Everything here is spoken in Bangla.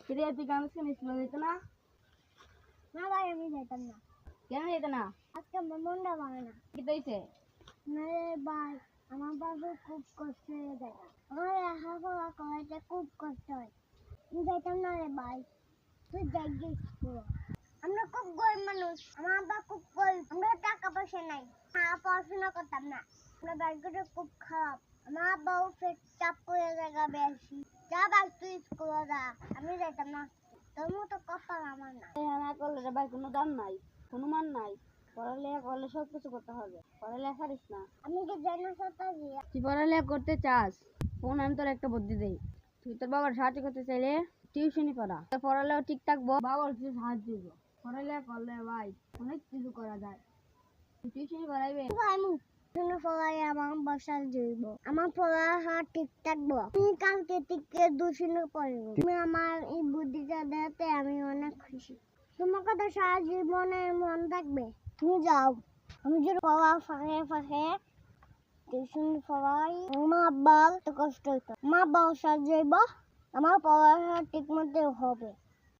কিরে তুই গান শুনে স্কুলে যেত না? না ভাই আমি যেতাম না। কেন যেত না? আজকে আমার মনটা ভালো না। কি হয়েছে? ভাই আমার বাবু খুব কষ্ট হয়ে যায়। আমার লেখাপড়া করাতে খুব কষ্ট হয়। আমি যেতাম না রে ভাই। তুই যাইগে স্কুল। আমরা খুব গরিব মানুষ। আমার আব্বা খুব গরিব। আমরা টাকা পয়সা নাই। পড়াশোনা করতাম না। আমার ভাগ্যটা খুব খারাপ। আমার আব্বাও পেট চাপ করে জায়গা বেশি। যা ভাই তুই স্কুলে যা। আমি যেতাম না। তোর মতো কপাল আমার না। না করলে রে ভাই কোনো দাম নাই, কোনো মান নাই। পড়ালেখা করলে সব কিছু করতে হবে। পড়ালেখা করিস না। আমি কি জানি সেটা দিয়ে তুই পড়ালেখা করতে চাস? শোন আমি তোর একটা বুদ্ধি দেই। তুই তোর বাবার সাহায্য করতে চাইলে টিউশনি পড়া। তোর পড়ালেখা ঠিক থাকবো, বাবার কিছু সাহায্য দিব। পড়ালেখা করলে ভাই অনেক কিছু করা যায়। তুই টিউশনি পড়াইবে? আমি শুনে পড়াই আমার বসাল জইব আমার পড়ালেখা ঠিক থাকবো তুমি কালকে থেকে দূষণে পড়বো তুমি আমার এই বুদ্ধিটা দেওয়াতে আমি অনেক খুশি তোমার কথা সারা জীবনে মন থাকবে তুমি যাও আমি যদি পড়া ফাঁকে ফাঁকে টিউশন পড়াই আমার আব্বার তো কষ্ট হইতো মা আব্বাও সাহায্য হইব আমার পড়ালেখা ঠিক মতো হবে।